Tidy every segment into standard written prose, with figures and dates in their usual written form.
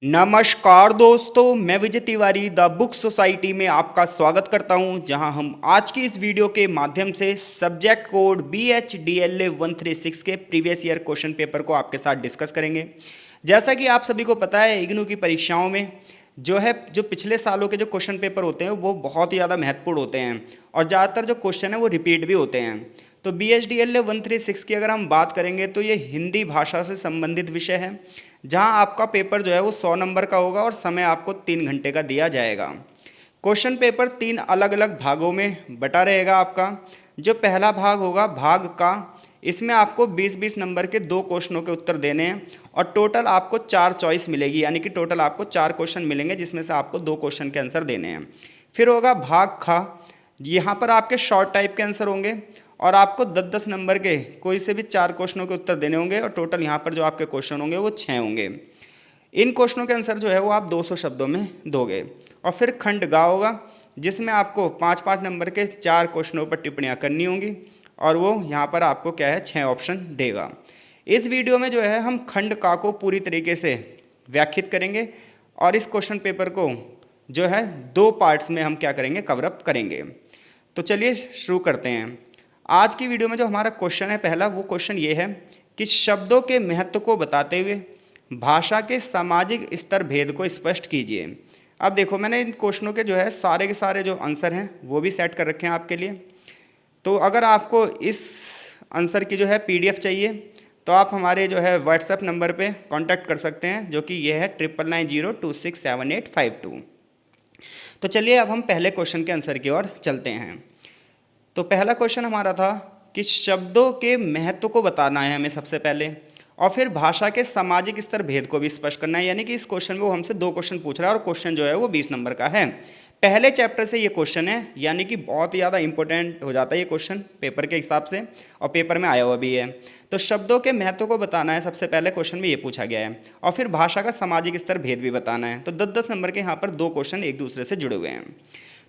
नमस्कार दोस्तों, मैं Vijay Tiwari the book society में आपका स्वागत करता हूं, जहां हम आज की इस वीडियो के माध्यम से सब्जेक्ट कोड BHDLA 136 के प्रीवियस ईयर क्वेश्चन पेपर को आपके साथ डिस्कस करेंगे। जैसा कि आप सभी को पता है, इग्नू की परीक्षाओं में जो पिछले सालों के जो क्वेश्चन पेपर होते हैं वो बहुत ही ज़्यादा महत्वपूर्ण होते हैं और ज़्यादातर जो क्वेश्चन है वो रिपीट भी होते हैं। तो BHDLA 136 की अगर हम बात करेंगे तो ये हिंदी भाषा से संबंधित विषय है, जहां आपका पेपर जो है वो 100 नंबर का होगा और समय आपको 3 घंटे का दिया जाएगा। क्वेश्चन पेपर 3 अलग अलग भागों में बटा रहेगा आपका। जो पहला भाग होगा भाग का, इसमें आपको 20-20 नंबर के 2 क्वेश्चनों के उत्तर देने हैं और टोटल आपको 4 चॉइस मिलेगी, यानी कि टोटल आपको 4 क्वेश्चन मिलेंगे जिसमें से आपको 2 क्वेश्चन के आंसर देने हैं। फिर होगा भाग खा, यहाँ पर आपके शॉर्ट टाइप के आंसर होंगे और आपको 10-10 नंबर के कोई से भी 4 क्वेश्चनों के उत्तर देने होंगे और टोटल यहाँ पर जो आपके क्वेश्चन होंगे वो 6 होंगे। इन क्वेश्चनों के आंसर जो है वो आप 200 शब्दों में दोगे। और फिर खंड गा होगा, जिसमें आपको 5-5 नंबर के 4 क्वेश्चनों पर टिप्पणियाँ करनी होंगी और वो यहाँ पर आपको क्या है 6 ऑप्शन देगा। इस वीडियो में जो है हम खंड का को पूरी तरीके से व्याख्यात करेंगे और इस क्वेश्चन पेपर को जो है 2 पार्ट्स में हम क्या करेंगे, कवरअप करेंगे। तो चलिए शुरू करते हैं। आज की वीडियो में जो हमारा क्वेश्चन है पहला, वो क्वेश्चन ये है कि शब्दों के महत्व को बताते हुए भाषा के सामाजिक स्तर भेद को स्पष्ट कीजिए। अब देखो, मैंने इन क्वेश्चनों के जो है सारे के सारे जो आंसर हैं वो भी सेट कर रखे हैं आपके लिए। तो अगर आपको इस आंसर की जो है PDF चाहिए तो आप हमारे जो है व्हाट्सएप नंबर पे कांटेक्ट कर सकते हैं, जो कि ये है 9990267852। तो चलिए अब हम पहले क्वेश्चन के आंसर की ओर चलते हैं। तो पहला क्वेश्चन हमारा था कि शब्दों के महत्व को बताना है हमें सबसे पहले, और फिर भाषा के सामाजिक स्तर भेद को भी स्पष्ट करना है। यानी कि इस क्वेश्चन में वो हमसे 2 क्वेश्चन पूछ रहा है और क्वेश्चन जो है वो 20 नंबर का है। पहले चैप्टर से ये क्वेश्चन है, यानी कि बहुत ही ज़्यादा इंपॉर्टेंट हो जाता है ये क्वेश्चन पेपर के हिसाब से, और पेपर में आया हुआ भी है। तो शब्दों के महत्व को बताना है सबसे पहले क्वेश्चन में ये पूछा गया है, और फिर भाषा का सामाजिक स्तर भेद भी बताना है। तो 10-10 नंबर के यहाँ पर 2 क्वेश्चन एक दूसरे से जुड़े हुए हैं।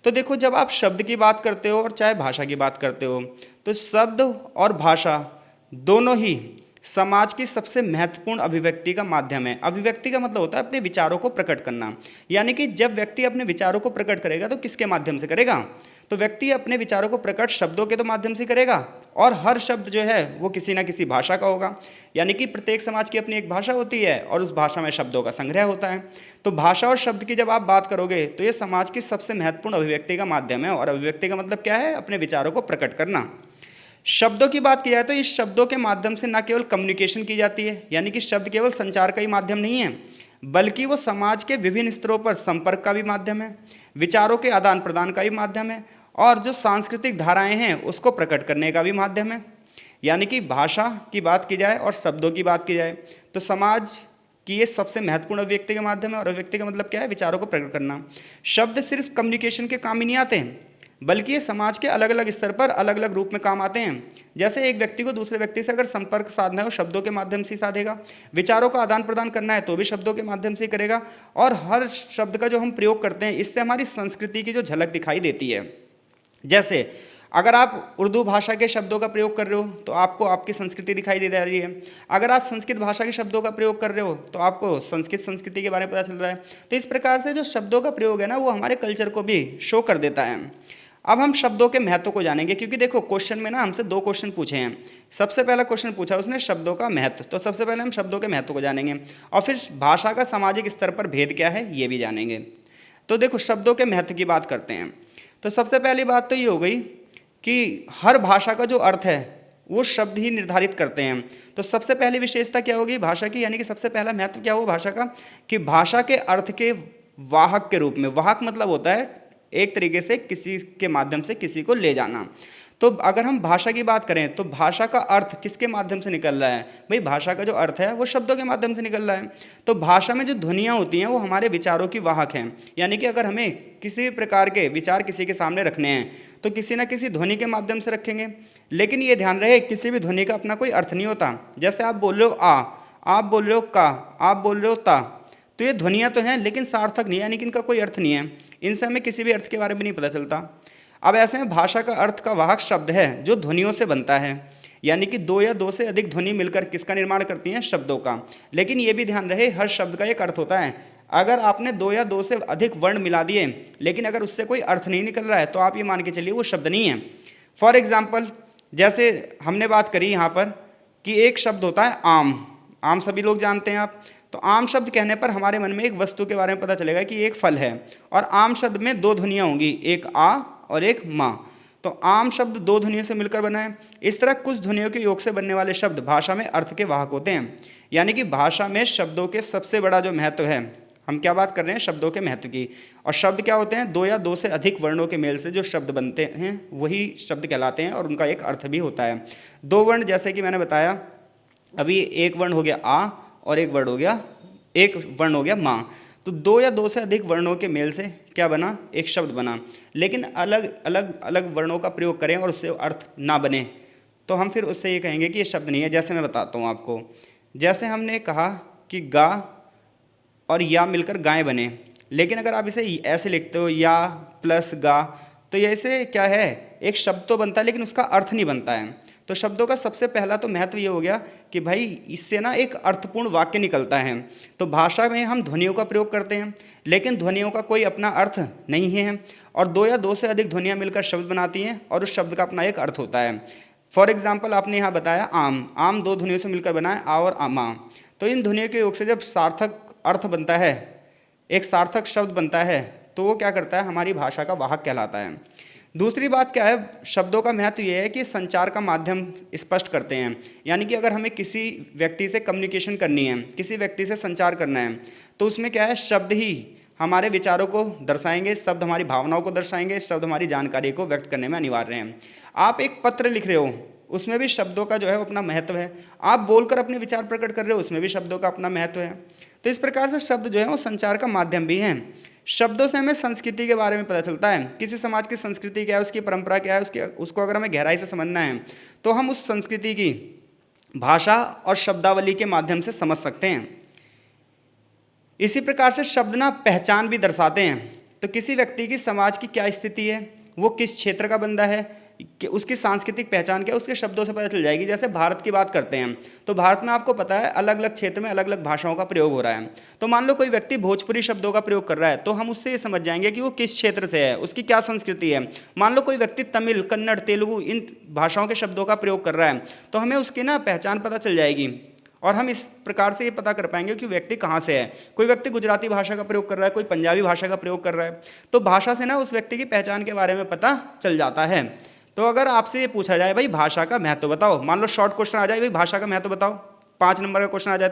तो देखो, जब आप शब्द की बात करते हो और चाहे भाषा की बात करते हो, तो शब्द और भाषा दोनों ही समाज की सबसे महत्वपूर्ण अभिव्यक्ति का माध्यम है। अभिव्यक्ति का मतलब होता है अपने विचारों को प्रकट करना। यानी कि जब व्यक्ति अपने विचारों को प्रकट करेगा तो किसके माध्यम से करेगा? तो व्यक्ति अपने विचारों को प्रकट शब्दों के तो माध्यम से करेगा, और हर शब्द जो है वो किसी ना किसी भाषा का होगा। यानी कि प्रत्येक समाज की अपनी एक भाषा होती है और उस भाषा में शब्दों का संग्रह होता है। तो भाषा और शब्द की जब आप बात करोगे तो ये समाज की सबसे महत्वपूर्ण अभिव्यक्ति का माध्यम है, और अभिव्यक्ति का मतलब क्या है? अपने विचारों को प्रकट करना। शब्दों की बात की जाए तो इस शब्दों के माध्यम से न केवल कम्युनिकेशन की जाती है, यानी कि शब्द केवल संचार का ही माध्यम नहीं है, बल्कि वो समाज के विभिन्न स्तरों पर संपर्क का भी माध्यम है, विचारों के आदान प्रदान का भी माध्यम है, और जो सांस्कृतिक धाराएं हैं उसको प्रकट करने का भी माध्यम है। यानी कि भाषा की बात की जाए और शब्दों की बात की जाए तो समाज कि ये सबसे महत्वपूर्ण अभिव्यक्ति का माध्यम है, और अभिव्यक्ति का मतलब क्या है? विचारों को प्रकट करना। शब्द सिर्फ कम्युनिकेशन के काम ही नहीं आते हैं, बल्कि ये समाज के अलग अलग स्तर पर अलग अलग रूप में काम आते हैं। जैसे एक व्यक्ति को दूसरे व्यक्ति से अगर संपर्क साधना है वो शब्दों के माध्यम से साधेगा, विचारों का आदान प्रदान करना है तो भी शब्दों के माध्यम से करेगा, और हर शब्द का जो हम प्रयोग करते हैं इससे हमारी संस्कृति की जो झलक दिखाई देती है। जैसे अगर आप उर्दू भाषा के शब्दों का प्रयोग कर रहे हो तो आपको आपकी संस्कृति दिखाई दे रही है। अगर आप संस्कृत भाषा के शब्दों का प्रयोग कर रहे हो तो आपको संस्कृत संस्कृति के बारे में पता चल रहा है। तो इस प्रकार से जो शब्दों का प्रयोग है ना, वो हमारे कल्चर को भी शो कर देता है। अब हम शब्दों के महत्व को जानेंगे, क्योंकि देखो क्वेश्चन में ना हमसे 2 क्वेश्चन पूछे हैं। सबसे पहला क्वेश्चन पूछा उसने शब्दों का महत्व, तो सबसे पहले हम शब्दों के महत्व को जानेंगे और फिर भाषा का सामाजिक स्तर पर भेद क्या है ये भी जानेंगे। तो देखो, शब्दों के महत्व की बात करते हैं। तो सबसे पहली बात तो ये हो गई कि हर भाषा का जो अर्थ है वो शब्द ही निर्धारित करते हैं। तो सबसे पहली विशेषता क्या होगी भाषा की, यानी कि सबसे पहला महत्व क्या होगा भाषा का, कि भाषा के अर्थ के वाहक के रूप में। वाहक मतलब होता है एक तरीके से किसी के माध्यम से किसी को ले जाना। तो अगर हम भाषा की बात करें तो भाषा का अर्थ किसके माध्यम से निकल रहा है? भाई भाषा का जो अर्थ है वो शब्दों के माध्यम से निकल रहा है। तो भाषा में जो ध्वनियाँ होती हैं वो हमारे विचारों की वाहक हैं। यानी कि अगर हमें किसी भी प्रकार के विचार किसी के सामने रखने हैं तो किसी न किसी ध्वनि के माध्यम से रखेंगे। लेकिन ये ध्यान रहे, किसी भी ध्वनि का अपना कोई अर्थ नहीं होता। जैसे आप बोल रहे हो आ, आप बोल रहे हो का, आप बोल रहे हो ता, तो ये ध्वनियाँ तो हैं लेकिन सार्थक नहीं है, यानी कि इनका कोई अर्थ नहीं है। इनसे हमें किसी भी अर्थ के बारे में नहीं पता चलता। अब ऐसे में भाषा का अर्थ का वाहक शब्द है जो ध्वनियों से बनता है, यानी कि 2 या 2 से अधिक ध्वनि मिलकर किसका निर्माण करती हैं? शब्दों का। लेकिन ये भी ध्यान रहे, हर शब्द का एक अर्थ होता है। अगर आपने दो या दो से अधिक वर्ण मिला दिए लेकिन अगर उससे कोई अर्थ नहीं निकल रहा है तो आप ये मान के चलिए वो शब्द नहीं है। फॉर एग्जाम्पल, जैसे हमने बात करी यहाँ पर कि एक शब्द होता है आम। आम सभी लोग जानते हैं आप। तो आम शब्द कहने पर हमारे मन में एक वस्तु के बारे में पता चलेगा कि एक फल है, और आम शब्द में दो ध्वनियाँ होंगी, एक आ और एक मा। तो आम शब्द दो ध्वनियों से मिलकर बना है। इस तरह कुछ ध्वनियों के योग से बनने वाले शब्द भाषा में अर्थ के वाहक होते हैं। यानी कि भाषा में शब्दों के सबसे बड़ा जो महत्व है, हम क्या बात कर रहे हैं, शब्दों के महत्व की। और शब्द क्या होते हैं, दो या दो से अधिक वर्णों के मेल से जो शब्द बनते हैं वही शब्द कहलाते हैं, और उनका एक अर्थ भी होता है। दो वर्ण, जैसे कि मैंने बताया अभी, एक वर्ण हो गया आ और एक वर्ण हो गया माँ। तो दो या दो से अधिक वर्णों के मेल से क्या बना, एक शब्द बना। लेकिन अलग वर्णों का प्रयोग करें और उससे अर्थ ना बने तो हम फिर उससे ये कहेंगे कि ये शब्द नहीं है। जैसे मैं बताता हूँ आपको, जैसे हमने कहा कि गा और या मिलकर गाय बने, लेकिन अगर आप इसे ऐसे लिखते हो या प्लस गा, तो ये ऐसे क्या है, एक शब्द तो बनता है लेकिन उसका अर्थ नहीं बनता है। तो शब्दों का सबसे पहला तो महत्व ये हो गया कि भाई इससे ना एक अर्थपूर्ण वाक्य निकलता है। तो भाषा में हम ध्वनियों का प्रयोग करते हैं लेकिन ध्वनियों का कोई अपना अर्थ नहीं है, और दो या दो से अधिक ध्वनियाँ मिलकर शब्द बनाती हैं और उस शब्द का अपना एक अर्थ होता है। फॉर एग्जाम्पल, आपने यहाँ बताया आम। आम दो ध्वनियों से मिलकर बना है, आ और आमा। तो इन ध्वनियों के योग से जब सार्थक अर्थ बनता है, एक सार्थक शब्द बनता है, तो वो क्या करता है, हमारी भाषा का वाहक कहलाता है। दूसरी बात क्या है, शब्दों का महत्व ये है कि संचार का माध्यम स्पष्ट करते हैं। यानी कि अगर हमें किसी व्यक्ति से कम्युनिकेशन करनी है, किसी व्यक्ति से संचार करना है, तो उसमें क्या है, शब्द ही हमारे विचारों को दर्शाएंगे, शब्द हमारी भावनाओं को दर्शाएंगे, शब्द हमारी जानकारी को व्यक्त करने में अनिवार्य हैं। आप एक पत्र लिख रहे हो, उसमें भी शब्दों का जो है अपना महत्व है। आप बोलकर अपने विचार प्रकट कर रहे हो, उसमें भी शब्दों का अपना महत्व है। तो इस प्रकार से शब्द जो है वो संचार का माध्यम भी हैं। शब्दों से हमें संस्कृति के बारे में पता चलता है, किसी समाज की संस्कृति क्या है, उसकी परंपरा क्या है, उसको अगर हमें गहराई से समझना है तो हम उस संस्कृति की भाषा और शब्दावली के माध्यम से समझ सकते हैं। इसी प्रकार से शब्द ना पहचान भी दर्शाते हैं। तो किसी व्यक्ति की समाज की क्या स्थिति है, वो किस क्षेत्र का बंदा है, कि उसकी सांस्कृतिक पहचान क्या है, उसके शब्दों से पता चल जाएगी। जैसे भारत की बात करते हैं तो भारत में आपको पता है अलग अलग क्षेत्र में अलग अलग भाषाओं का प्रयोग हो रहा है। तो मान लो कोई व्यक्ति भोजपुरी शब्दों का प्रयोग कर रहा है तो हम उससे ये समझ जाएंगे कि वो किस क्षेत्र से है, उसकी क्या संस्कृति है। मान लो कोई व्यक्ति तमिल, कन्नड़, तेलुगु इन भाषाओं के शब्दों का प्रयोग कर रहा है तो हमें उसकी ना पहचान पता चल जाएगी, और हम इस प्रकार से ये पता कर पाएंगे कि व्यक्ति कहाँ से है। कोई व्यक्ति गुजराती भाषा का प्रयोग कर रहा है, कोई पंजाबी भाषा का प्रयोग कर रहा है, तो भाषा से ना उस व्यक्ति की पहचान के बारे में पता चल जाता है। तो अगर आपसे ये पूछा जाए भाई भाषा का महत्व बताओ, मान लो शॉर्ट क्वेश्चन आ जाए भाई भाषा का महत्व बताओ, 5 नंबर का क्वेश्चन आ जाए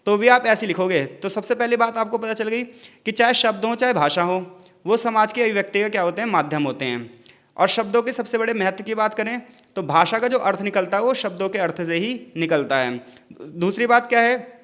तो भी आप ऐसे लिखोगे। तो सबसे पहली बात आपको पता चल गई कि चाहे शब्द हो चाहे भाषा हो, वो समाज के अभिव्यक्ति का क्या होते हैं, माध्यम होते हैं। और शब्दों के सबसे बड़े महत्व की बात करें तो भाषा का जो अर्थ निकलता है वो शब्दों के अर्थ से ही निकलता है। दूसरी बात क्या है,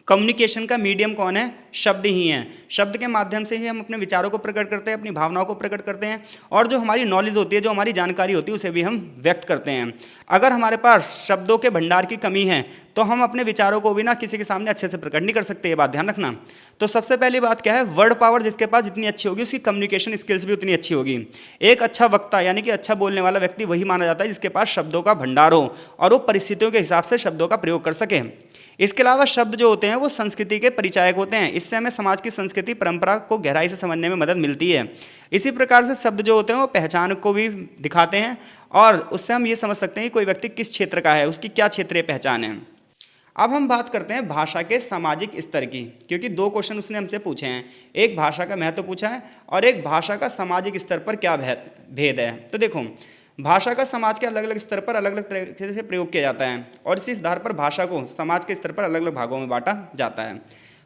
कम्युनिकेशन का मीडियम कौन है, शब्द ही हैं। शब्द के माध्यम से ही हम अपने विचारों को प्रकट करते हैं, अपनी भावनाओं को प्रकट करते हैं, और जो हमारी नॉलेज होती है, जो हमारी जानकारी होती है, उसे भी हम व्यक्त करते हैं। अगर हमारे पास शब्दों के भंडार की कमी है तो हम अपने विचारों को भी ना किसी के सामने अच्छे से प्रकट नहीं कर सकते, ये बात ध्यान रखना। तो सबसे पहली बात क्या है, वर्ड पावर जिसके पास जितनी अच्छी होगी उसकी कम्युनिकेशन स्किल्स भी उतनी अच्छी होगी। एक अच्छा वक्ता यानी कि अच्छा बोलने वाला व्यक्ति वही माना जाता है जिसके पास शब्दों का भंडार हो और वो परिस्थितियों के हिसाब से शब्दों का प्रयोग कर सके। इसके अलावा शब्द जो होते हैं वो संस्कृति के परिचायक होते हैं। इससे हमें समाज की संस्कृति परंपरा को गहराई से समझने में मदद मिलती है। इसी प्रकार से शब्द जो होते हैं वो पहचान को भी दिखाते हैं, और उससे हम ये समझ सकते हैं कि कोई व्यक्ति किस क्षेत्र का है, उसकी क्या क्षेत्रीय पहचान है। अब हम बात करते हैं भाषा के सामाजिक स्तर की, क्योंकि 2 क्वेश्चन उसने हमसे पूछे हैं, एक भाषा का महत्व पूछा है और एक भाषा का सामाजिक स्तर पर क्या भेद है। तो देखो, भाषा का समाज के अलग अलग स्तर पर अलग अलग तरीके से प्रयोग किया जाता है, और इसी आधार पर भाषा को समाज के स्तर पर अलग अलग भागों में बांटा जाता है।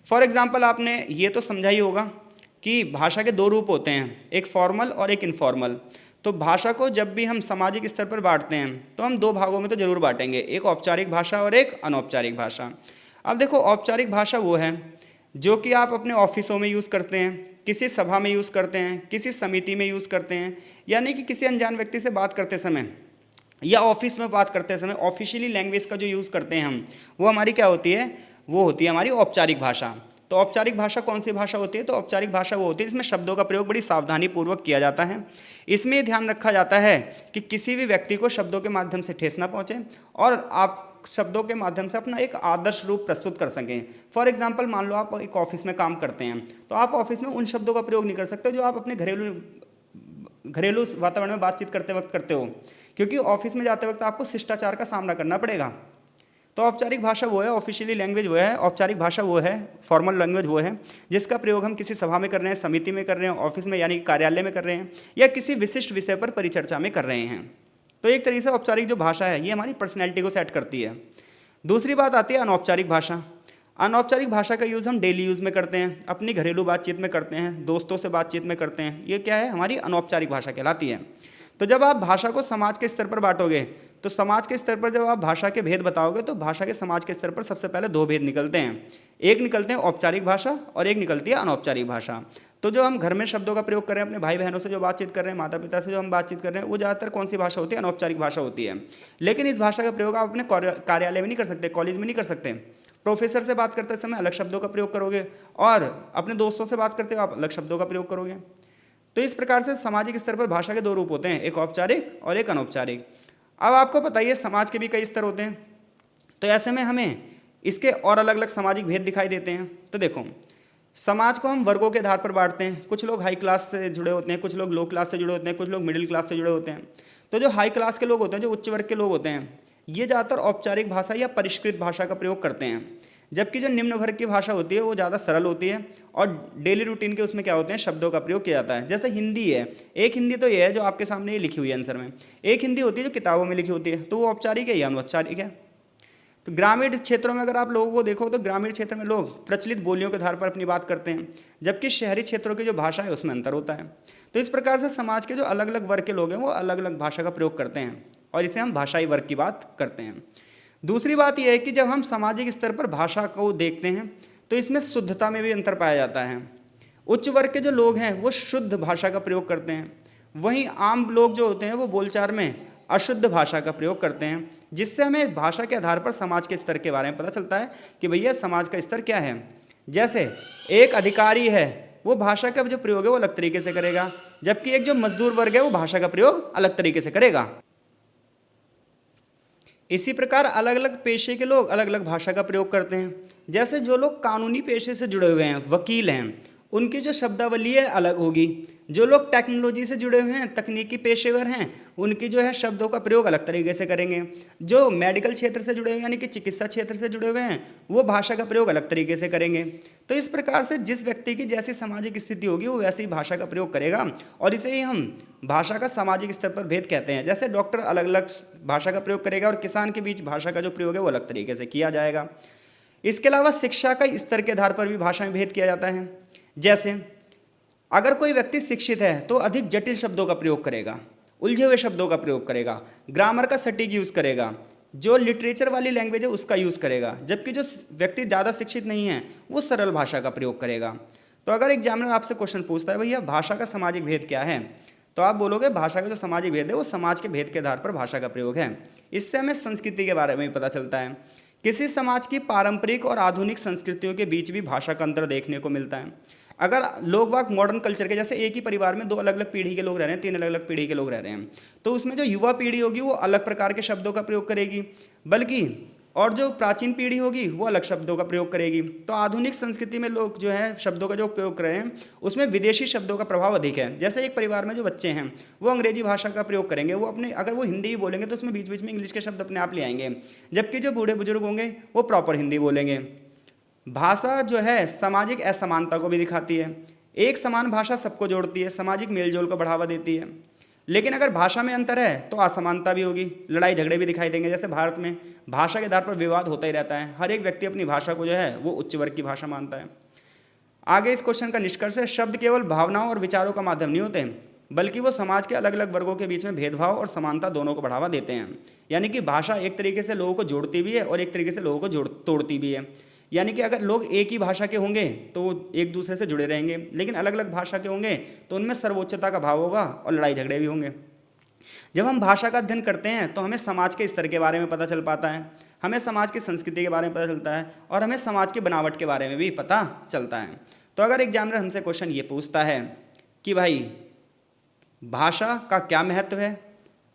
फॉर एग्जाम्पल, आपने ये तो समझा ही होगा कि भाषा के 2 रूप होते हैं, एक फॉर्मल और एक इनफॉर्मल। तो भाषा को जब भी हम सामाजिक स्तर पर बांटते हैं तो हम 2 भागों में तो जरूर बांटेंगे, एक औपचारिक भाषा और एक अनौपचारिक भाषा। अब देखो, औपचारिक भाषा वो है जो कि आप अपने ऑफिसों में यूज़ करते हैं, किसी सभा में यूज़ करते हैं, किसी समिति में यूज़ करते हैं, यानी कि किसी अनजान व्यक्ति से बात करते समय या ऑफिस में बात करते समय ऑफिशियली लैंग्वेज का जो यूज़ करते हैं हम, वो हमारी क्या होती है, वो होती है हमारी औपचारिक भाषा। तो औपचारिक भाषा कौन सी भाषा होती है, तो औपचारिक भाषा वो होती है जिसमें शब्दों का प्रयोग बड़ी सावधानी पूर्वक किया जाता है। इसमें ध्यान रखा जाता है कि किसी भी व्यक्ति को शब्दों के माध्यम से ठेस ना पहुँचे, और आप शब्दों के माध्यम से अपना एक आदर्श रूप प्रस्तुत कर सकें। फॉर एग्जाम्पल, मान लो आप एक ऑफिस में काम करते हैं, तो आप ऑफिस में उन शब्दों का प्रयोग नहीं कर सकते जो आप अपने घरेलू वातावरण में बातचीत करते वक्त करते हो, क्योंकि ऑफिस में जाते वक्त आपको शिष्टाचार का सामना करना पड़ेगा। तो औपचारिक भाषा वो है, ऑफिशियली लैंग्वेज वो है, औपचारिक भाषा वो है, फॉर्मल लैंग्वेज वो है जिसका प्रयोग हम किसी सभा में कर रहे हैं, समिति में कर रहे हैं, ऑफिस में यानी कार्यालय में कर रहे हैं, या किसी विशिष्ट विषय पर परिचर्चा में कर रहे हैं। तो एक तरीके से औपचारिक जो भाषा है ये हमारी पर्सनैलिटी को सेट करती है। दूसरी बात आती है अनौपचारिक भाषा। अनौपचारिक भाषा का यूज़ हम डेली यूज़ में करते हैं, अपनी घरेलू बातचीत में करते हैं, दोस्तों से बातचीत में करते हैं। ये क्या है, हमारी अनौपचारिक भाषा कहलाती है। तो जब आप भाषा को समाज के स्तर पर बांटोगे, तो समाज के स्तर पर जब आप भाषा के भेद बताओगे, तो भाषा के समाज के स्तर पर सबसे पहले दो भेद निकलते हैं। एक निकलते हैं औपचारिक भाषा और एक निकलती है अनौपचारिक भाषा। तो जो हम घर में शब्दों का प्रयोग कर रहे हैं, अपने भाई बहनों से जो बातचीत कर रहे हैं, माता पिता से जो हम बातचीत कर रहे हैं, वो ज़्यादातर कौन सी भाषा होती है, अनौपचारिक भाषा होती है। लेकिन इस भाषा का प्रयोग आप अपने कार्यालय में नहीं कर सकते, कॉलेज में नहीं कर सकते। प्रोफेसर से बात करते समय अलग शब्दों का प्रयोग करोगे, और अपने दोस्तों से बात करते हो आप अलग शब्दों का प्रयोग करोगे। तो इस प्रकार से सामाजिक स्तर पर भाषा के दो रूप होते हैं, एक औपचारिक और एक अनौपचारिक। अब आपको पता ही है समाज के भी कई स्तर होते हैं, तो ऐसे में हमें इसके और अलग अलग सामाजिक भेद दिखाई देते हैं। तो देखो, समाज को हम वर्गों के आधार पर बांटते हैं। कुछ लोग हाई क्लास से जुड़े होते हैं, कुछ लोग लो क्लास से जुड़े होते हैं, कुछ लोग मिडिल क्लास से जुड़े होते हैं। तो जो हाई क्लास के लोग होते हैं, जो उच्च वर्ग के लोग होते हैं, ये ज़्यादातर औपचारिक भाषा या परिष्कृत भाषा का प्रयोग करते हैं। जबकि जो निम्न वर्ग की भाषा होती है वो ज़्यादा सरल होती है, और डेली रूटीन के उसमें क्या होते हैं, शब्दों का प्रयोग किया जाता है। जैसे हिंदी है, एक हिंदी तो ये है जो आपके सामने ये लिखी हुई है आंसर में, एक हिंदी होती है जो किताबों में लिखी होती है, तो वो औपचारिक है या अनौपचारिक है। तो ग्रामीण क्षेत्रों में अगर आप लोगों को देखो, तो ग्रामीण क्षेत्र में लोग प्रचलित बोलियों के आधार पर अपनी बात करते हैं, जबकि शहरी क्षेत्रों की जो भाषा है उसमें अंतर होता है। तो इस प्रकार से समाज के जो अलग अलग वर्ग के लोग हैं वो अलग अलग भाषा का प्रयोग करते हैं, और इसे हम भाषाई वर्ग की बात करते हैं। दूसरी बात यह है कि जब हम सामाजिक स्तर पर भाषा को देखते हैं, तो इसमें शुद्धता में भी अंतर पाया जाता है। उच्च वर्ग के जो लोग हैं वो शुद्ध भाषा का प्रयोग करते हैं, वहीं आम लोग जो होते हैं वो बोलचाल में अशुद्ध भाषा का प्रयोग करते हैं, जिससे हमें भाषा के आधार पर समाज के स्तर के बारे में पता चलता है कि भैया समाज का स्तर क्या है। जैसे एक अधिकारी है, वो भाषा का जो प्रयोग है वो अलग तरीके से करेगा, जबकि एक जो मजदूर वर्ग है वो भाषा का प्रयोग अलग तरीके से करेगा। इसी प्रकार अलग अलग पेशे के लोग अलग अलग भाषा का प्रयोग करते हैं। जैसे जो लोग कानूनी पेशे से जुड़े हुए हैं, वकील हैं, उनकी जो शब्दावली है अलग होगी। जो लोग टेक्नोलॉजी से जुड़े हुए हैं, तकनीकी पेशेवर हैं, उनकी जो है शब्दों का प्रयोग अलग तरीके से करेंगे। जो मेडिकल क्षेत्र से जुड़े हुए हैं, यानी कि चिकित्सा क्षेत्र से जुड़े हुए हैं, वो भाषा का प्रयोग अलग तरीके से करेंगे। तो इस प्रकार से जिस व्यक्ति की जैसी सामाजिक स्थिति होगी वो वैसी भाषा का प्रयोग करेगा, और इसे ही हम भाषा का सामाजिक स्तर पर भेद कहते हैं। जैसे डॉक्टर अलग अलग भाषा का प्रयोग करेगा, और किसान के बीच भाषा का जो प्रयोग है वो अलग तरीके से किया जाएगा। इसके अलावा शिक्षा का स्तर के आधार पर भी भाषा में भेद किया जाता है। जैसे अगर कोई व्यक्ति शिक्षित है तो अधिक जटिल शब्दों का प्रयोग करेगा, उलझे हुए शब्दों का प्रयोग करेगा, ग्रामर का सटीक यूज़ करेगा, जो लिटरेचर वाली लैंग्वेज है उसका यूज़ करेगा। जबकि जो व्यक्ति ज़्यादा शिक्षित नहीं है वो सरल भाषा का प्रयोग करेगा। तो अगर एग्जामिनर आपसे क्वेश्चन पूछता है भैया भाषा का सामाजिक भेद क्या है, तो आप बोलोगे भाषा का जो सामाजिक भेद है वो समाज के भेद के आधार पर भाषा का प्रयोग है। इससे हमें संस्कृति के बारे में भी पता चलता है। किसी समाज की पारंपरिक और आधुनिक संस्कृतियों के बीच भी भाषा का अंतर देखने को मिलता है। अगर लोग बाग मॉडर्न कल्चर के, जैसे एक ही परिवार में दो अलग अलग पीढ़ी के लोग रह रहे हैं, तीन अलग अलग पीढ़ी के लोग रह रहे हैं, तो उसमें जो युवा पीढ़ी होगी वो अलग प्रकार के शब्दों का प्रयोग करेगी, बल्कि और जो प्राचीन पीढ़ी होगी वो अलग शब्दों का प्रयोग करेगी। तो आधुनिक संस्कृति में लोग जो है शब्दों का जो प्रयोग कर रहे हैं उसमें विदेशी शब्दों का प्रभाव अधिक है। जैसे एक परिवार में जो बच्चे हैं वो अंग्रेजी भाषा का प्रयोग करेंगे, वो अपने अगर वो हिंदी बोलेंगे तो उसमें बीच बीच में इंग्लिश के शब्द अपने आप ले आएंगे, जबकि जो बूढ़े बुजुर्ग होंगे वो प्रॉपर हिंदी बोलेंगे। भाषा जो है सामाजिक असमानता को भी दिखाती है। एक समान भाषा सबको जोड़ती है, सामाजिक मेलजोल को बढ़ावा देती है। लेकिन अगर भाषा में अंतर है तो असमानता भी होगी, लड़ाई झगड़े भी दिखाई देंगे। जैसे भारत में भाषा के आधार पर विवाद होता ही रहता है, हर एक व्यक्ति अपनी भाषा को जो है वो उच्च वर्ग की भाषा मानता है। आगे इस क्वेश्चन का निष्कर्ष है, शब्द केवल भावनाओं और विचारों का माध्यम नहीं होते, बल्कि वो समाज के अलग अलग वर्गों के बीच में भेदभाव और समानता दोनों को बढ़ावा देते हैं। यानी कि भाषा एक तरीके से लोगों को जोड़ती भी है और एक तरीके से लोगों को तोड़ती भी है। यानी कि अगर लोग एक ही भाषा के होंगे तो वो एक दूसरे से जुड़े रहेंगे, लेकिन अलग अलग भाषा के होंगे तो उनमें सर्वोच्चता का भाव होगा और लड़ाई झगड़े भी होंगे। जब हम भाषा का अध्ययन करते हैं तो हमें समाज के स्तर के बारे में पता चल पाता है, हमें समाज की संस्कृति के बारे में पता चलता है, और हमें समाज की बनावट के बारे में भी पता चलता है। तो अगर एग्जामिनर हमसे क्वेश्चन ये पूछता है कि भाई भाषा का क्या महत्व है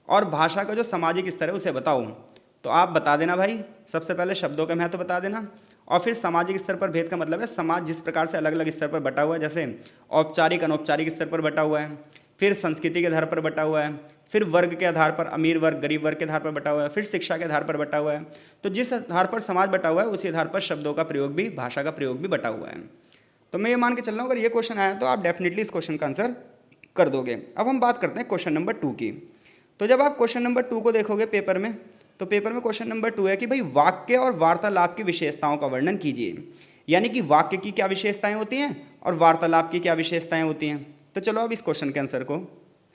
और भाषा का जो सामाजिक स्तर है उसे बताओ, तो आप बता देना भाई, सबसे पहले शब्दों का महत्व बता देना, और फिर सामाजिक स्तर पर भेद का मतलब है समाज जिस प्रकार से अलग अलग स्तर पर बटा हुआ है, जैसे औपचारिक अनौपचारिक स्तर पर बटा हुआ है, फिर संस्कृति के आधार पर बटा हुआ है, फिर वर्ग के आधार पर अमीर वर्ग गरीब वर्ग के आधार पर बटा हुआ है, फिर शिक्षा के आधार पर बटा हुआ है। तो जिस आधार पर समाज बटा हुआ है उसी आधार पर शब्दों का प्रयोग भी, भाषा का प्रयोग भी बटा हुआ है। तो मैं ये मान के चल रहा हूँ अगर ये क्वेश्चन आया तो आप डेफिनेटली इस क्वेश्चन का आंसर कर दोगे। अब हम बात करते हैं क्वेश्चन नंबर 2 की। तो जब आप क्वेश्चन नंबर 2 को देखोगे पेपर में, तो पेपर में क्वेश्चन नंबर 2 है कि भाई वाक्य और वार्तालाप की विशेषताओं का वर्णन कीजिए। यानी कि वाक्य की क्या विशेषताएं होती हैं और वार्तालाप की क्या विशेषताएं होती हैं। तो चलो अब इस क्वेश्चन के आंसर को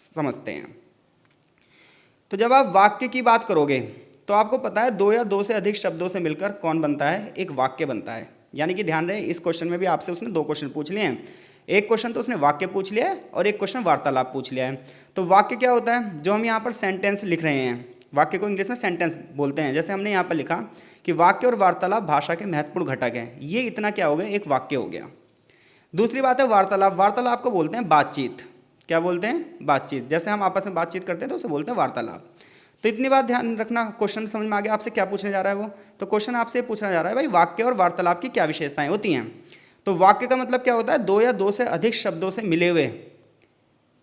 समझते हैं। तो जब आप वाक्य की बात करोगे तो आपको पता है 2 या 2 से अधिक शब्दों से मिलकर कौन बनता है, एक वाक्य बनता है। यानी कि ध्यान रहे इस क्वेश्चन में भी आपसे उसने 2 क्वेश्चन पूछ लिए हैं। एक क्वेश्चन तो उसने वाक्य पूछ लिया है और एक क्वेश्चन वार्तालाप पूछ लिया है। तो वाक्य क्या होता है, जो हम यहाँ पर सेंटेंस लिख रहे हैं, वाक्य को इंग्लिश में सेंटेंस बोलते हैं। जैसे हमने यहाँ पर लिखा कि वाक्य और वार्तालाप भाषा के महत्वपूर्ण घटक हैं, ये इतना क्या हो गया, एक वाक्य हो गया। दूसरी बात है वार्तालाप। वार्तालाप को बोलते हैं बातचीत। क्या बोलते हैं, बातचीत। जैसे हम आपस में बातचीत करते हैं तो उसे बोलते हैं वार्तालाप। तो इतनी बात ध्यान रखना, क्वेश्चन समझ में आ गया आपसे क्या पूछने जा रहा है वो। तो क्वेश्चन आपसे पूछना जा रहा है भाई वाक्य और वार्तालाप की क्या विशेषताएं होती हैं। तो वाक्य का मतलब क्या होता है, 2 या 2 से अधिक शब्दों से मिले हुए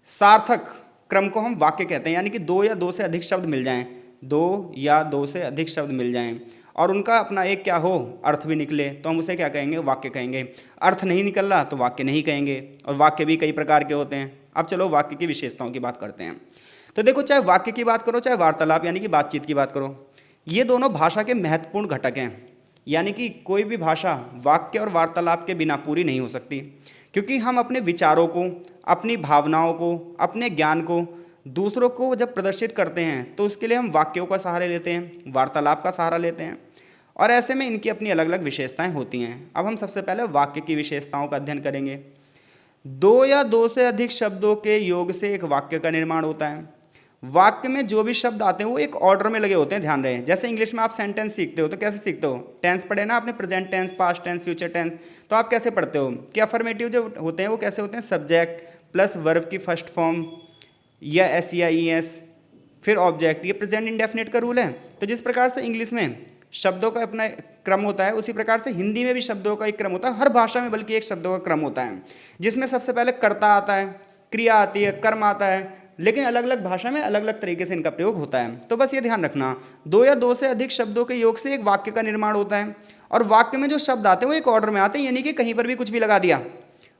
सार्थक क्रम को हम वाक्य कहते हैं। यानी कि 2 या 2 से अधिक शब्द मिल जाएं, 2 या 2 से अधिक शब्द मिल जाएं और उनका अपना एक क्या हो, अर्थ भी निकले, तो हम उसे क्या कहेंगे, वाक्य कहेंगे। अर्थ नहीं निकल रहा तो वाक्य नहीं कहेंगे। और वाक्य भी कई प्रकार के होते हैं। अब चलो वाक्य की विशेषताओं की बात करते हैं। तो देखो, चाहे वाक्य की बात करो चाहे वार्तालाप यानी कि बातचीत की बात करो, ये दोनों भाषा के महत्वपूर्ण घटक हैं। यानी कि कोई भी भाषा वाक्य और वार्तालाप के बिना पूरी नहीं हो सकती, क्योंकि हम अपने विचारों को, अपनी भावनाओं को, अपने ज्ञान को दूसरों को जब प्रदर्शित करते हैं तो उसके लिए हम वाक्यों का सहारा लेते हैं, वार्तालाप का सहारा लेते हैं। और ऐसे में इनकी अपनी अलग अलग विशेषताएं होती हैं। अब हम सबसे पहले वाक्य की विशेषताओं का अध्ययन करेंगे। 2 या 2 से अधिक शब्दों के योग से एक वाक्य का निर्माण होता है। वाक्य में जो भी शब्द आते हैं वो एक ऑर्डर में लगे होते हैं, ध्यान रहे। जैसे इंग्लिश में आप सेंटेंस सीखते हो तो कैसे सीखते हो, टेंस पढ़े ना आपने, present tense, past tense, future tense. तो आप कैसे पढ़ते हो कि अफर्मेटिव जो होते हैं वो कैसे होते हैं, सब्जेक्ट प्लस वर्ब की फर्स्ट फॉर्म या एस या ई एस फिर ऑब्जेक्ट, ये प्रेजेंट इंडेफिनिट का रूल है। तो जिस प्रकार से इंग्लिश में शब्दों का अपना क्रम होता है उसी प्रकार से हिंदी में भी शब्दों का एक क्रम होता है। हर भाषा में बल्कि एक शब्दों का क्रम होता है, जिसमें सबसे पहले कर्ता आता है, क्रिया आती है, कर्म आता है। लेकिन अलग अलग भाषा में अलग अलग तरीके से इनका प्रयोग होता है। तो बस ये ध्यान रखना, 2 या 2 से अधिक शब्दों के योग से एक वाक्य का निर्माण होता है। और वाक्य में जो शब्द आते हैं वो एक ऑर्डर में आते हैं, यानी कि कहीं पर भी कुछ भी लगा दिया।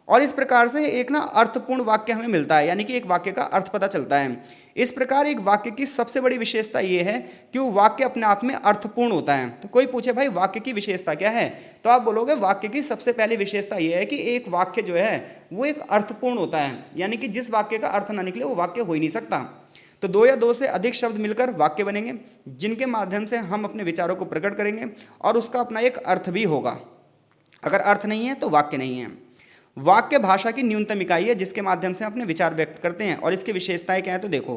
और इस प्रकार से एक ना अर्थपूर्ण वाक्य हमें मिलता है, यानी कि एक वाक्य का अर्थ पता चलता है। इस प्रकार एक वाक्य की सबसे बड़ी विशेषता ये है कि वो वाक्य अपने आप में अर्थपूर्ण होता है। तो कोई पूछे भाई वाक्य की विशेषता क्या है, तो आप बोलोगे वाक्य की सबसे पहली विशेषता ये है कि एक वाक्य जो है वो एक अर्थपूर्ण होता है। यानी कि जिस वाक्य का अर्थ ना निकले वो वाक्य हो ही नहीं सकता। तो 2 या 2 से अधिक शब्द मिलकर वाक्य बनेंगे, जिनके माध्यम से हम अपने विचारों को प्रकट करेंगे और उसका अपना एक अर्थ भी होगा। अगर अर्थ नहीं है तो वाक्य नहीं है। वाक्य भाषा की न्यूनतम इकाई है जिसके माध्यम से अपने विचार व्यक्त करते हैं। और इसकी विशेषताएं क्या है, तो देखो,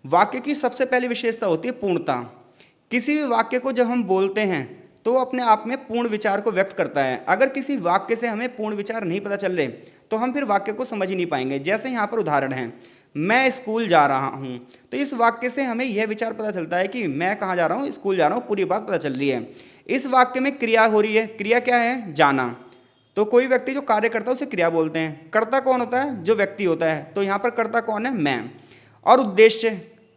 वाक्य की सबसे पहली विशेषता होती है पूर्णता। किसी भी वाक्य को जब हम बोलते हैं तो वो अपने आप में पूर्ण विचार को व्यक्त करता है। अगर किसी वाक्य से हमें पूर्ण विचार नहीं पता चल रहे तो हम फिर वाक्य को समझ ही नहीं पाएंगे। जैसे यहाँ पर उदाहरण है, मैं स्कूल जा रहा हूँ, तो इस वाक्य से हमें यह विचार पता चलता है कि मैं कहाँ जा रहा हूँ, स्कूल जा रहा हूँ, पूरी बात पता चल रही है। इस वाक्य में क्रिया हो रही है, क्रिया क्या है, जाना। तो कोई व्यक्ति जो कार्य करता है उसे क्रिया बोलते हैं। कर्ता कौन होता है, जो व्यक्ति होता है। तो यहाँ पर कर्ता कौन है, मैं। और उद्देश्य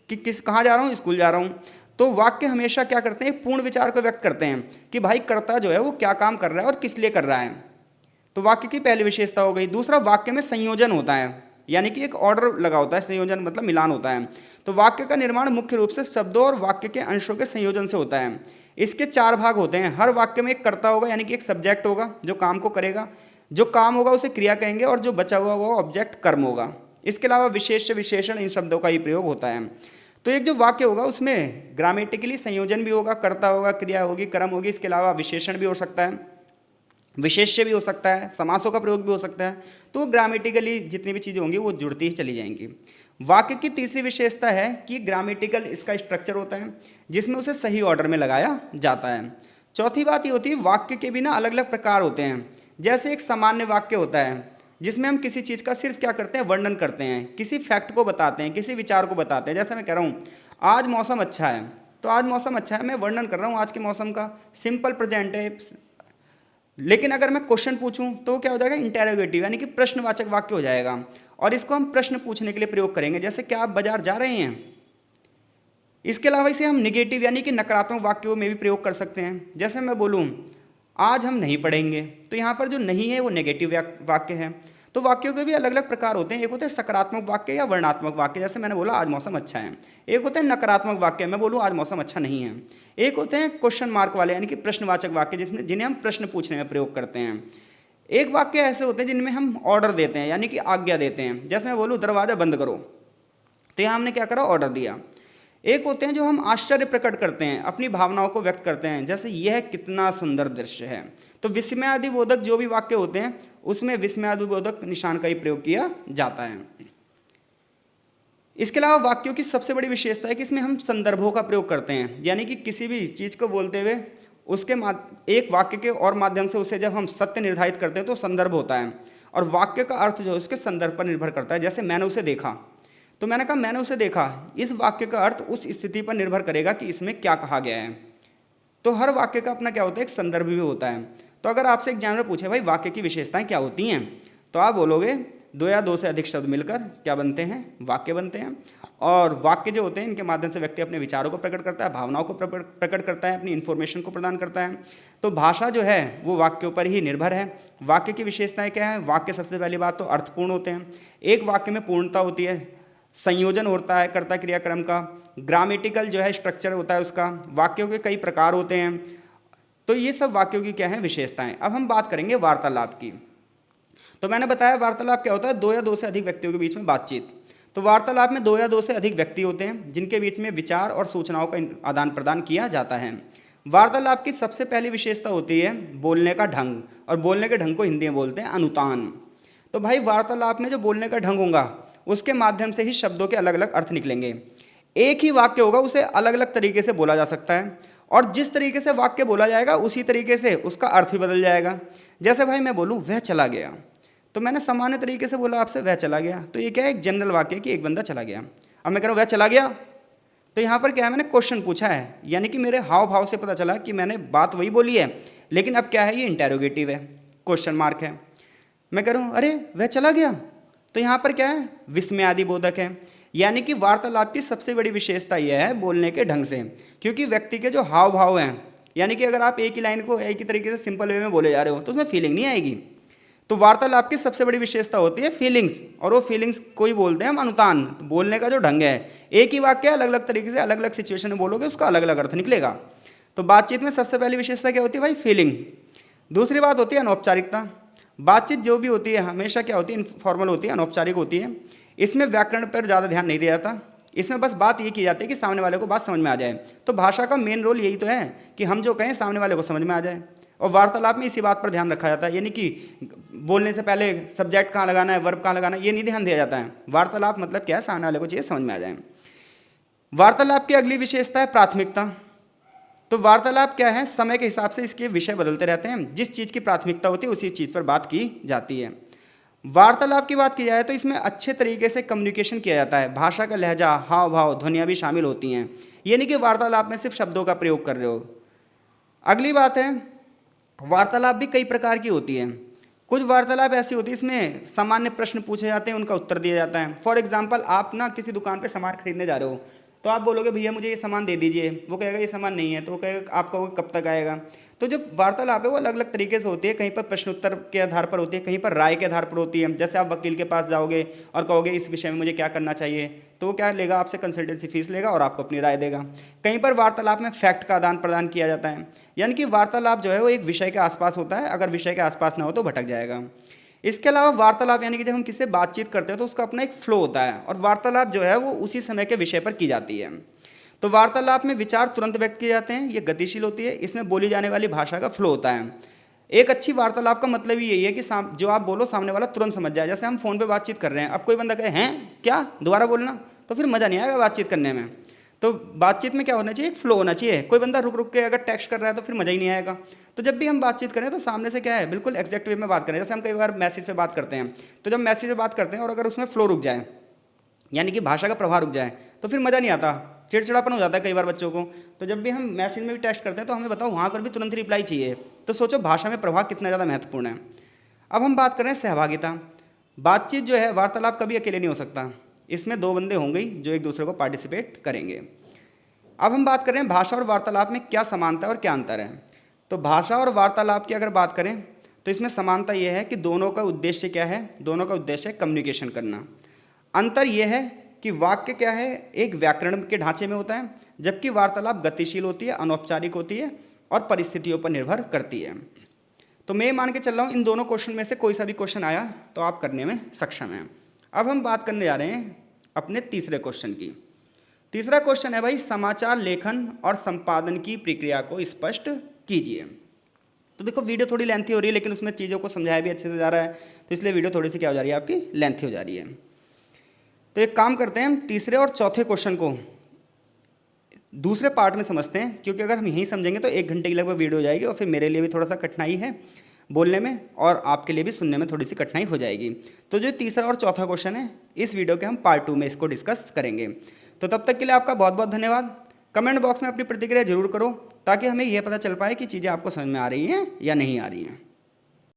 कि कहाँ जा रहा हूँ, स्कूल जा रहा हूँ। तो वाक्य हमेशा क्या करते हैं, पूर्ण विचार को व्यक्त करते हैं कि भाई कर्ता जो है वो क्या काम कर रहा है और किस लिए कर रहा है। तो वाक्य की पहली विशेषता हो गई। दूसरा, वाक्य में संयोजन होता है, यानी कि एक ऑर्डर लगा होता है। संयोजन मतलब मिलान होता है। तो वाक्य का निर्माण मुख्य रूप से शब्दों और वाक्य के अंशों के संयोजन से होता है। इसके 4 भाग होते हैं। हर वाक्य में एक कर्ता होगा, यानी कि एक सब्जेक्ट होगा जो काम को करेगा। जो काम होगा उसे क्रिया कहेंगे और जो बचा हुआ होगा ऑब्जेक्ट कर्म होगा। इसके अलावा विशेष्य विशेषण इन शब्दों का ही प्रयोग होता है। तो एक जो वाक्य होगा उसमें ग्रामेटिकली संयोजन भी होगा, कर्ता होगा, क्रिया होगी, कर्म होगी। इसके अलावा विशेषण भी हो सकता है, विशेष्य भी हो सकता है, समासों का प्रयोग भी हो सकता है। तो ग्रामेटिकली जितनी भी चीज़ें होंगी वो जुड़ती ही चली जाएंगी। वाक्य की तीसरी विशेषता है कि ग्रामेटिकल इसका स्ट्रक्चर होता है जिसमें उसे सही ऑर्डर में लगाया जाता है। चौथी बात ये होती है वाक्य के भी ना अलग अलग प्रकार होते हैं। जैसे एक सामान्य वाक्य होता है जिसमें हम किसी चीज़ का सिर्फ क्या करते हैं, वर्णन करते हैं, किसी फैक्ट को बताते हैं, किसी विचार को बताते हैं। जैसे मैं कह रहा हूँ आज मौसम अच्छा है, तो आज मौसम अच्छा है, मैं वर्णन कर रहा हूँ आज के मौसम का, सिंपल प्रेजेंट है। लेकिन अगर मैं क्वेश्चन पूछूं तो क्या हो जाएगा, इंटेरोगेटिव, यानी कि प्रश्नवाचक वाक्य हो जाएगा, और इसको हम प्रश्न पूछने के लिए प्रयोग करेंगे, जैसे क्या आप बाजार जा रहे हैं। इसके अलावा इसे हम निगेटिव यानी कि नकारात्मक वाक्यों में भी प्रयोग कर सकते हैं। जैसे मैं बोलूं आज हम नहीं पढ़ेंगे, तो यहाँ पर जो नहीं है वो नेगेटिव वाक्य है। तो वाक्यों के भी अलग अलग प्रकार होते हैं, एक होते हैं सकारात्मक वाक्य या वर्णात्मक वाक्य, जैसे मैंने बोला आज मौसम अच्छा है। एक होते हैं नकारात्मक वाक्य, मैं बोलूँ आज मौसम अच्छा नहीं है। एक होते हैं क्वेश्चन मार्क वाले यानी कि प्रश्नवाचक वाक्य, जिन्हें हम प्रश्न पूछने में प्रयोग करते हैं। एक वाक्य ऐसे होते हैं जिनमें हम ऑर्डर देते हैं यानी कि आज्ञा देते हैं, जैसे मैं बोलूँ दरवाज़ा बंद करो, तो यहाँ हमने क्या करा, ऑर्डर दिया। एक होते हैं जो हम आश्चर्य प्रकट करते हैं, अपनी भावनाओं को व्यक्त करते हैं, जैसे यह कितना सुंदर दृश्य है। तो विस्मयादिबोधक जो भी वाक्य होते हैं उसमें विस्मयादिबोधक निशान का ही प्रयोग किया जाता है। इसके अलावा वाक्यों की सबसे बड़ी विशेषता है कि इसमें हम संदर्भों का प्रयोग करते हैं, यानी कि किसी भी चीज़ को बोलते हुए उसके एक वाक्य के और माध्यम से उसे जब हम सत्य निर्धारित करते हैं तो संदर्भ होता है, और वाक्य का अर्थ जो है उसके संदर्भ पर निर्भर करता है। जैसे मैंने उसे देखा, तो मैंने कहा मैंने उसे देखा, इस वाक्य का अर्थ उस स्थिति पर निर्भर करेगा कि इसमें क्या कहा गया है। तो हर वाक्य का अपना क्या होता है, एक संदर्भ भी होता है। तो अगर आपसे एग्जाम में पूछे भाई वाक्य की विशेषताएं क्या होती हैं, तो आप बोलोगे दो या दो से अधिक शब्द मिलकर क्या बनते हैं, वाक्य बनते हैं। और वाक्य जो होते हैं इनके माध्यम से व्यक्ति अपने विचारों को प्रकट करता है, भावनाओं को प्रकट करता है, अपनी इन्फॉर्मेशन को प्रदान करता है। तो भाषा जो है वो वाक्यों पर ही निर्भर है। वाक्य की विशेषताएं क्या है, वाक्य सबसे पहली बात तो अर्थपूर्ण होते हैं। एक वाक्य में पूर्णता होती है, संयोजन होता है कर्ता क्रियाक्रम का, ग्रामेटिकल जो है स्ट्रक्चर होता है उसका, वाक्यों के कई प्रकार होते हैं। तो ये सब वाक्यों की क्या है, विशेषताएं। अब हम बात करेंगे वार्तालाप की। तो मैंने बताया वार्तालाप क्या होता है, दो या दो से अधिक व्यक्तियों के बीच में बातचीत। तो वार्तालाप में दो या दो से अधिक व्यक्ति होते हैं जिनके बीच में विचार और सूचनाओं का आदान प्रदान किया जाता है। वार्तालाप की सबसे पहली विशेषता होती है बोलने का ढंग, और बोलने के ढंग को हिंदी में बोलते हैं अनुतान। तो भाई वार्तालाप में जो बोलने का ढंग होगा उसके माध्यम से ही शब्दों के अलग अलग अर्थ निकलेंगे। एक ही वाक्य होगा उसे अलग अलग तरीके से बोला जा सकता है, और जिस तरीके से वाक्य बोला जाएगा उसी तरीके से उसका अर्थ भी बदल जाएगा। जैसे भाई मैं बोलूँ वह चला गया, तो मैंने सामान्य तरीके से बोला आपसे वह चला गया, तो ये क्या है, एक जनरल वाक्य कि एक बंदा चला गया। अब मैं कह रहा हूँ वह चला गया, तो यहाँ पर क्या है, मैंने क्वेश्चन पूछा है, यानी कि मेरे हाव भाव से पता चला कि मैंने बात वही बोली है, लेकिन अब क्या है, ये इंटेरोगेटिव है, क्वेश्चन मार्क है। मैं कह रहा हूँ अरे वह चला गया, तो यहाँ पर क्या है, विस्मयादिबोधक है। यानी कि वार्तालाप की सबसे बड़ी विशेषता यह है बोलने के ढंग से, क्योंकि व्यक्ति के जो हाव भाव हैं, यानी कि अगर आप एक ही लाइन को एक ही तरीके से सिंपल वे में बोले जा रहे हो तो उसमें फीलिंग नहीं आएगी। तो वार्तालाप की सबसे बड़ी विशेषता होती है फीलिंग्स, और वो फीलिंग्स को ही बोलते हैं हम अनुतान। तो बोलने का जो ढंग है, एक ही वाक्य अलग अलग तरीके से अलग अलग सिचुएशन में बोलोगे उसका अलग अलग अर्थ निकलेगा। तो बातचीत में सबसे पहली विशेषता क्या होती है भाई, फीलिंग। दूसरी बात होती है अनौपचारिकता। बातचीत जो भी होती है हमेशा क्या होती है, इनफॉर्मल होती है, अनौपचारिक होती है। इसमें व्याकरण पर ज़्यादा ध्यान नहीं दिया जाता, इसमें बस बात ये की जाती है कि सामने वाले को बात समझ में आ जाए। तो भाषा का मेन रोल यही तो है कि हम जो कहें सामने वाले को समझ में आ जाए, और वार्तालाप में इसी बात पर ध्यान रखा जाता है, यानी कि बोलने से पहले सब्जेक्ट कहाँ लगाना है, वर्ब कहाँ लगाना है, ये नहीं ध्यान दिया जाता है। वार्तालाप मतलब क्या है, सामने वाले को चीज़ समझ में आ जाए। वार्तालाप की अगली विशेषता है प्राथमिकता। तो वार्तालाप क्या है, समय के हिसाब से इसके विषय बदलते रहते हैं, जिस चीज़ की प्राथमिकता होती है उसी चीज़ पर बात की जाती है। वार्तालाप की बात की जाए तो इसमें अच्छे तरीके से कम्युनिकेशन किया जाता है, भाषा का लहजा, हाव भाव, ध्वनियाँ भी शामिल होती हैं, ये नहीं कि वार्तालाप में सिर्फ शब्दों का प्रयोग कर रहे हो। अगली बात है वार्तालाप भी कई प्रकार की होती है। कुछ वार्तालाप ऐसी होती है इसमें सामान्य प्रश्न पूछे जाते हैं, उनका उत्तर दिया जाता है। फॉर एग्जांपल आप ना किसी दुकान पे सामान खरीदने जा रहे हो, तो आप बोलोगे भैया मुझे ये सामान दे दीजिए, वो कहेगा ये सामान नहीं है, तो वो कहेगा आप कहोगे कब तक आएगा। तो जो वार्तालाप है वो अलग अलग तरीके से होती है, कहीं पर प्रश्नोत्तर के आधार पर होती है, कहीं पर राय के आधार पर होती है। जैसे आप वकील के पास जाओगे और कहोगे इस विषय में मुझे क्या करना चाहिए, तो वो क्या लेगा, आपसे कंसल्टेंसी फीस लेगा और आपको अपनी राय देगा। कहीं पर वार्तालाप में फैक्ट का आदान प्रदान किया जाता है, यानी कि वार्तालाप जो है वो एक विषय के आसपास होता है, अगर विषय के आसपास ना हो तो भटक जाएगा। इसके अलावा वार्तालाप यानी कि जब हम किससे बातचीत करते हैं तो उसका अपना एक फ्लो होता है, और वार्तालाप जो है वो उसी समय के विषय पर की जाती है। तो वार्तालाप में विचार तुरंत व्यक्त किए जाते हैं, ये गतिशील होती है, इसमें बोली जाने वाली भाषा का फ्लो होता है। एक अच्छी वार्तालाप का मतलब ही यही है कि जो आप बोलो सामने वाला तुरंत समझ जाए। जैसे हम फ़ोन पे बातचीत कर रहे हैं, अब कोई बंदा कहे हैं क्या, दोबारा बोलना, तो फिर मज़ा नहीं आएगा बातचीत करने में। तो बातचीत में क्या होना चाहिए, एक फ्लो होना चाहिए। कोई बंदा रुक रुक के अगर टेक्स्ट कर रहा है तो फिर मज़ा ही नहीं आएगा। तो जब भी हम बातचीत करें तो सामने से क्या है, बिल्कुल एग्जैक्ट वे में बात करें। जैसे हम कई बार मैसेज पे बात करते हैं, तो जब मैसेज पे बात करते हैं और अगर उसमें फ्लो रुक जाए, यानी कि भाषा का प्रभाव रुक जाए, तो फिर मज़ा नहीं आता। चिड़चिड़ापन हो जाता है कई बार बच्चों को। तो जब भी हम मैसेज में भी टेक्स्ट करते हैं तो हमें बताओ वहाँ पर भी तुरंत रिप्लाई चाहिए। तो सोचो भाषा में प्रभाव कितना ज़्यादा महत्वपूर्ण है। अब हम बात करें सहभागिता। बातचीत जो है, वार्तालाप कभी अकेले नहीं हो सकता, इसमें दो बंदे होंगे ही जो एक दूसरे को पार्टिसिपेट करेंगे। अब हम बात करें भाषा और वार्तालाप में क्या समानता है और क्या अंतर है। तो भाषा और वार्तालाप की अगर बात करें तो इसमें समानता यह है कि दोनों का उद्देश्य क्या है, दोनों का उद्देश्य है कम्युनिकेशन करना। अंतर यह है कि वाक्य क्या है, एक व्याकरण के ढांचे में होता है, जबकि वार्तालाप गतिशील होती है, अनौपचारिक होती है और परिस्थितियों पर निर्भर करती है। तो मैं मान के चल रहा हूँ इन दोनों क्वेश्चन में से कोई सा भी क्वेश्चन आया तो आप करने में सक्षम हैं। अब हम बात करने जा रहे हैं अपने तीसरे क्वेश्चन की। तीसरा क्वेश्चन है भाई, समाचार लेखन और संपादन की प्रक्रिया को स्पष्ट कीजिए। तो देखो वीडियो थोड़ी लेंथी हो रही है, लेकिन उसमें चीज़ों को समझाया भी अच्छे से जा रहा है, तो इसलिए वीडियो थोड़ी सी क्या हो जा रही है आपकी, लेंथी हो जा रही है। तो एक काम करते हैं, हम तीसरे और चौथे क्वेश्चन को दूसरे पार्ट में समझते हैं, क्योंकि अगर हम यहीं समझेंगे तो 1 घंटे की लगभग वीडियो हो जाएगी और फिर मेरे लिए भी थोड़ा सा कठिनाई है बोलने में और आपके लिए भी सुनने में थोड़ी सी कठिनाई हो जाएगी। तो जो तीसरा और चौथा क्वेश्चन है इस वीडियो के हम पार्ट 2 में इसको डिस्कस करेंगे। तो तब तक के लिए आपका बहुत बहुत धन्यवाद। कमेंट बॉक्स में अपनी प्रतिक्रिया जरूर करो ताकि हमें यह पता चल पाए कि चीज़ें आपको समझ में आ रही हैं या नहीं आ रही हैं।